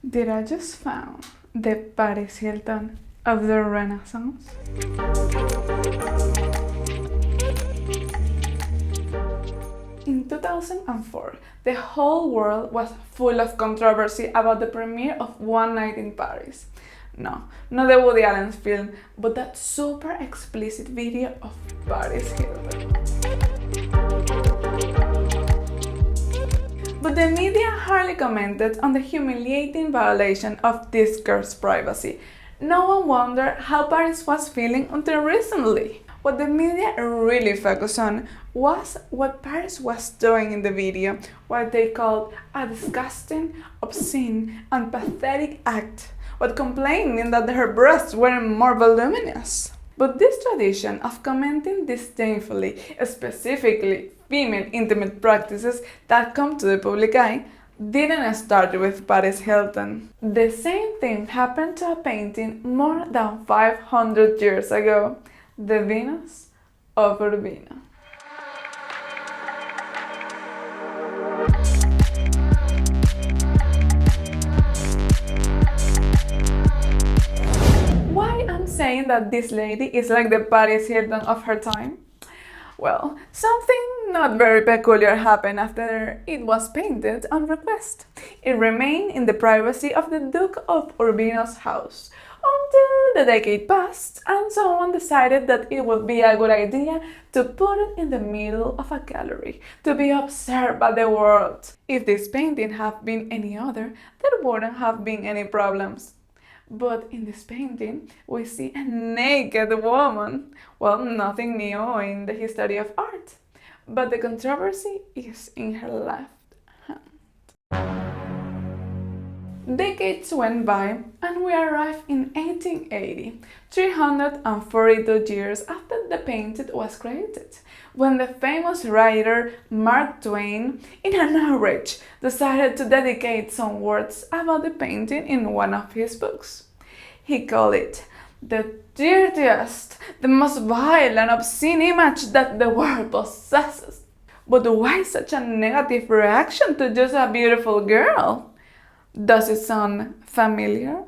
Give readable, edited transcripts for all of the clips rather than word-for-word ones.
Did I just found the Paris Hilton of the Renaissance? In 2004, the whole world was full of controversy about the premiere of One Night in Paris. No, not the Woody Allen film, but that super explicit video of Paris Hilton. But the media hardly commented on the humiliating violation of this girl's privacy. No one wondered how Paris was feeling until recently. What the media really focused on was what Paris was doing in the video, what they called a disgusting, obscene, and pathetic act, but complaining that her breasts were more voluminous. But this tradition of commenting disdainfully, specifically female intimate practices that come to the public eye, didn't start with Paris Hilton. The same thing happened to a painting more than 500 years ago, the Venus of Urbino. Why I'm saying that this lady is like the Paris Hilton of her time? Well, something not very peculiar happened after it was painted on request. It remained in the privacy of the Duke of Urbino's house until the decade passed and someone decided that it would be a good idea to put it in the middle of a gallery to be observed by the world. If this painting had been any other, there wouldn't have been any problems. But in this painting, we see a naked woman. Well, nothing new in the history of art. But the controversy is in her left hand. Decades went by and we arrived in 1880, 342 years after the painting was created, when the famous writer Mark Twain, in an outrage, decided to dedicate some words about the painting in one of his books. He called it the dirtiest, the most vile and obscene image that the world possesses. But why such a negative reaction to just a beautiful girl? Does it sound familiar?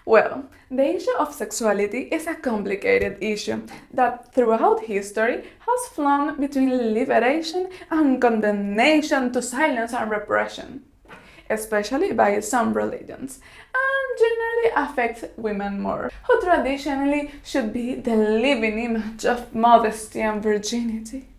Well, the issue of sexuality is a complicated issue that throughout history has flown between liberation and condemnation to silence and repression, especially by some religions, and generally affects women more, who traditionally should be the living image of modesty and virginity.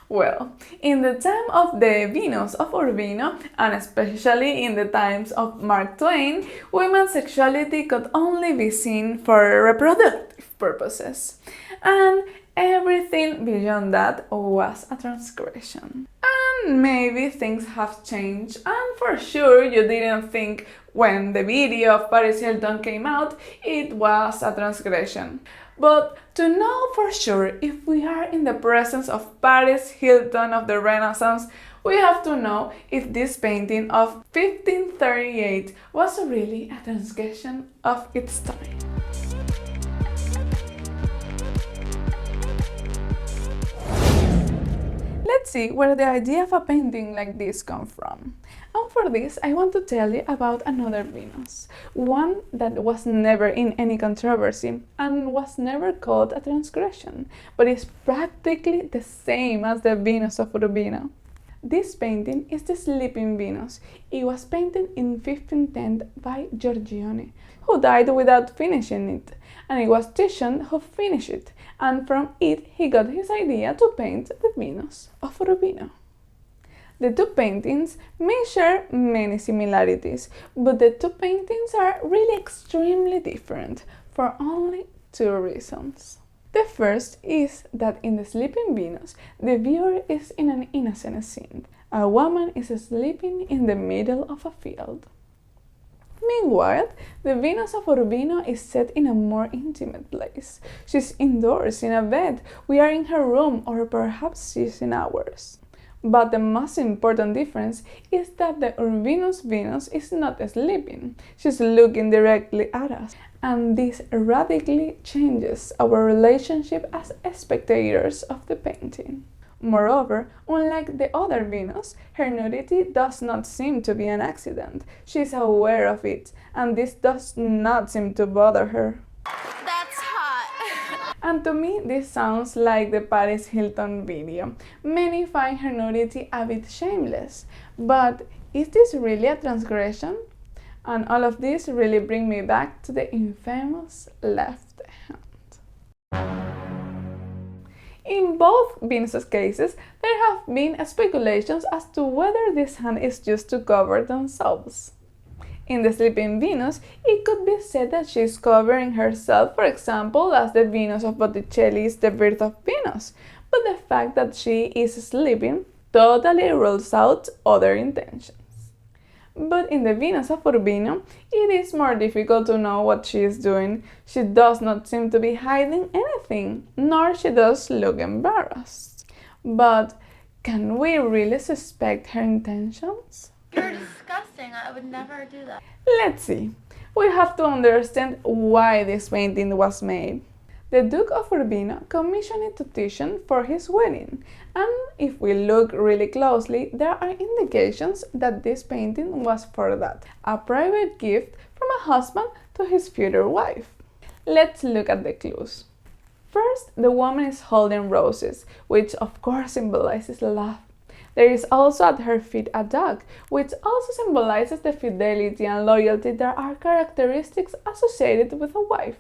Well, in the time of the Venus of Urbino, and especially in the times of Mark Twain, women's sexuality could only be seen for reproductive purposes, and everything beyond that was a transgression. And maybe things have changed, and for sure you didn't think when the video of Paris Hilton came out it was a transgression. But to know for sure if we are in the presence of Paris Hilton of the Renaissance, we have to know if this painting of 1538 was really a transgression of its time. Let's see where the idea of a painting like this comes from. And for this, I want to tell you about another Venus, one that was never in any controversy and was never called a transgression, but is practically the same as the Venus of Urbino. This painting is the Sleeping Venus. It was painted in 1510 by Giorgione, who died without finishing it, and it was Titian who finished it, and from it he got his idea to paint the Venus of Urbino. The two paintings may share many similarities, but the two paintings are really extremely different for only two reasons. The first is that in the Sleeping Venus, the viewer is in an innocent scene. A woman is sleeping in the middle of a field. Meanwhile, the Venus of Urbino is set in a more intimate place. She's indoors in a bed, we are in her room, or perhaps she's in ours. But the most important difference is that the Urbino's Venus is not sleeping, she's looking directly at us, and this radically changes our relationship as spectators of the painting. Moreover, unlike the other Venus, her nudity does not seem to be an accident. She is aware of it, and this does not seem to bother her. That's hot. And to me, this sounds like the Paris Hilton video. Many find her nudity a bit shameless, but is this really a transgression? And all of this really brings me back to the infamous left hand. In both Venus' cases, there have been speculations as to whether this hand is used to cover themselves. In the sleeping Venus, it could be said that she is covering herself, for example, as the Venus of Botticelli's The Birth of Venus, but the fact that she is sleeping totally rules out other intentions. But in the Venus of Urbino, it is more difficult to know what she is doing. She does not seem to be hiding anything, nor she does look embarrassed. But can we really suspect her intentions? You're disgusting. I would never do that. Let's see. We have to understand why this painting was made. The Duke of Urbino commissioned it to Titian for his wedding, and if we look really closely, there are indications that this painting was for that, a private gift from a husband to his future wife. Let's look at the clues. First, the woman is holding roses, which of course symbolizes love. There is also at her feet a dog, which also symbolizes the fidelity and loyalty that are characteristics associated with a wife.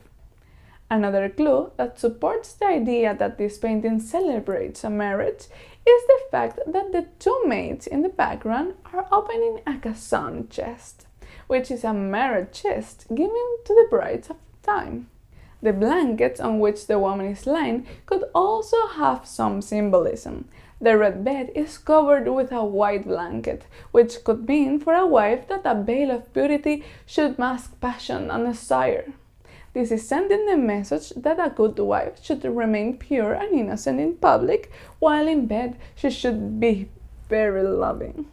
Another clue that supports the idea that this painting celebrates a marriage is the fact that the two maids in the background are opening a caisson chest, which is a marriage chest given to the brides of the time. The blankets on which the woman is lying could also have some symbolism. The red bed is covered with a white blanket, which could mean for a wife that a veil of purity should mask passion and desire. This is sending the message that a good wife should remain pure and innocent in public, while in bed she should be very loving.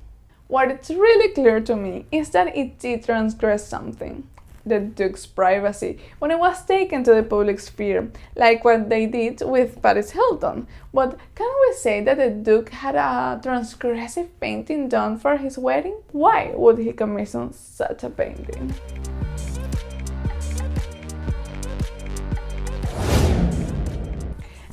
What is really clear to me is that it did transgress something. The Duke's privacy when it was taken to the public sphere, like what they did with Paris Hilton. But can we say that the Duke had a transgressive painting done for his wedding? Why would he commission such a painting?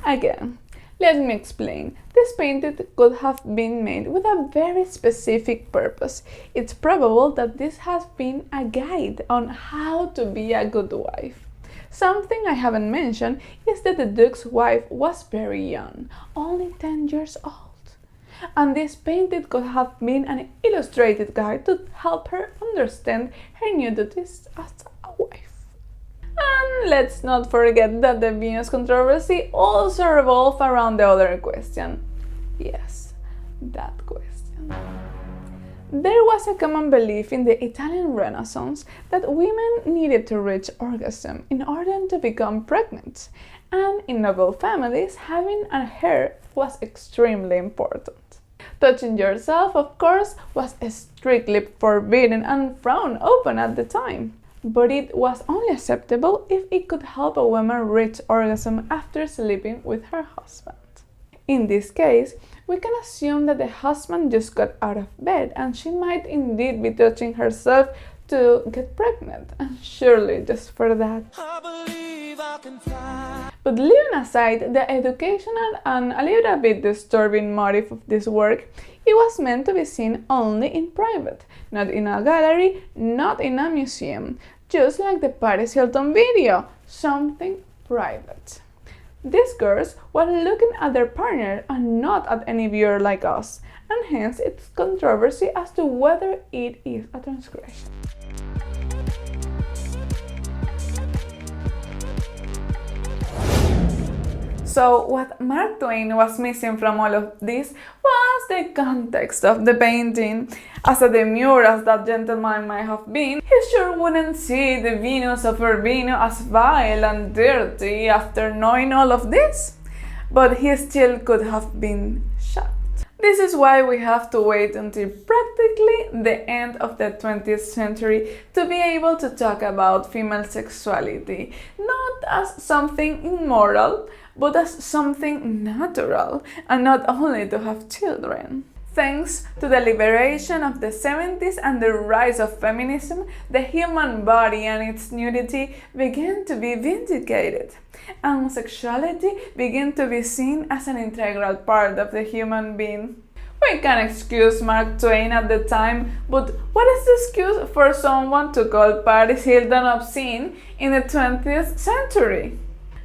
Again, let me explain. This painting could have been made with a very specific purpose. It's probable that this has been a guide on how to be a good wife. Something I haven't mentioned is that the Duke's wife was very young, only 10 years old. And this painting could have been an illustrated guide to help her understand her new duties as a wife. And let's not forget that the Venus controversy also revolved around the other question. Yes, that question. There was a common belief in the Italian Renaissance that women needed to reach orgasm in order to become pregnant, and in noble families, having a hair was extremely important. Touching yourself, of course, was strictly forbidden and frowned upon at the time. But it was only acceptable if it could help a woman reach orgasm after sleeping with her husband. In this case, we can assume that the husband just got out of bed and she might indeed be touching herself to get pregnant, and surely just for that. But leaving aside the educational and a little bit disturbing motive of this work, it was meant to be seen only in private, not in a gallery, not in a museum, just like the Paris Hilton video, something private. These girls were looking at their partner and not at any viewer like us, and hence its controversy as to whether it is a transgression. So what Mark Twain was missing from all of this was the context of the painting. As demure as that gentleman might have been, he sure wouldn't see the Venus of Urbino as vile and dirty after knowing all of this. But he still could have been shocked. This is why we have to wait until practically the end of the 20th century to be able to talk about female sexuality, not as something immoral, but as something natural and not only to have children. Thanks to the liberation of the 70s and the rise of feminism, the human body and its nudity began to be vindicated, and sexuality began to be seen as an integral part of the human being. We can excuse Mark Twain at the time, but what is the excuse for someone to call Paris Hilton obscene in the 20th century?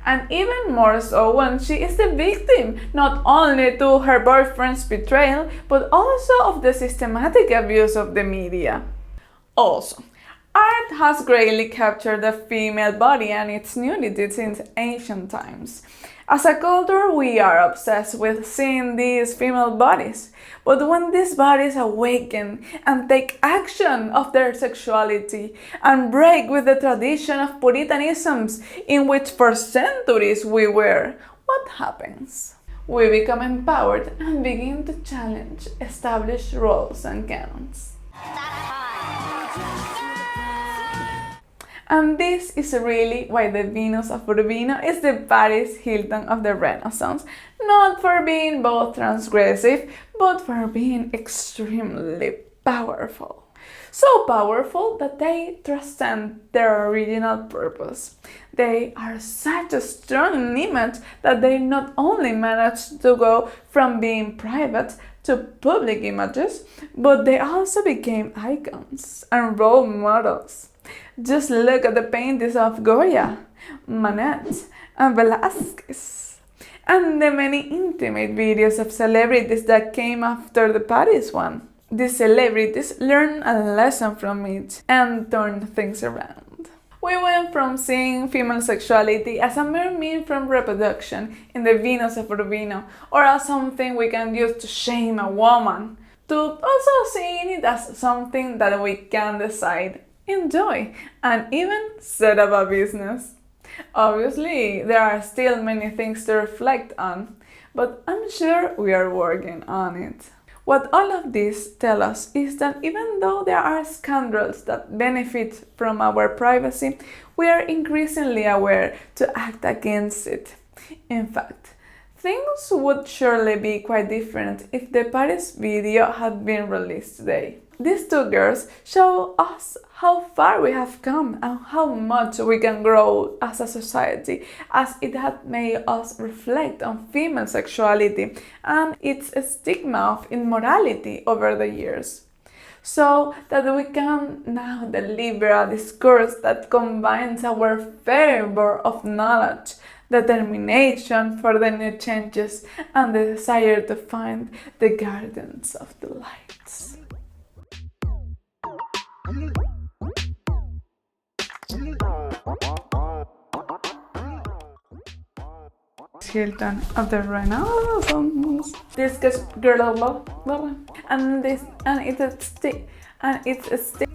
And even more so when she is the victim, not only to her boyfriend's betrayal, but also of the systematic abuse of the media. Also, art has greatly captured the female body and its nudity since ancient times. As a culture, we are obsessed with seeing these female bodies, but when these bodies awaken and take action of their sexuality and break with the tradition of puritanisms in which for centuries we were, what happens? We become empowered and begin to challenge established roles and canons. And this is really why the Venus of Urbino is the Paris Hilton of the Renaissance, not for being both transgressive, but for being extremely powerful. So powerful that they transcend their original purpose. They are such a strong image that they not only manage to go from being private to public images, but they also became icons and role models. Just look at the paintings of Goya, Manet, and Velázquez, and the many intimate videos of celebrities that came after the Paris one. These celebrities learned a lesson from it and turned things around. We went from seeing female sexuality as a mere means from reproduction in the Venus of Urbino, or as something we can use to shame a woman, to also seeing it as something that we can decide, enjoy, and even set up a business. Obviously, there are still many things to reflect on, but I'm sure we are working on it. What all of this tells us is that even though there are scandals that benefit from our privacy, we are increasingly aware to act against it. In fact, things would surely be quite different if the Paris video had been released today. These two girls show us how far we have come and how much we can grow as a society, as it had made us reflect on female sexuality and its stigma of immorality over the years. So that we can now deliver a discourse that combines our fervor of knowledge, determination for the new changes, and the desire to find the gardens of the lights. Hilton of the Renaissance. This girl, and it's a stick.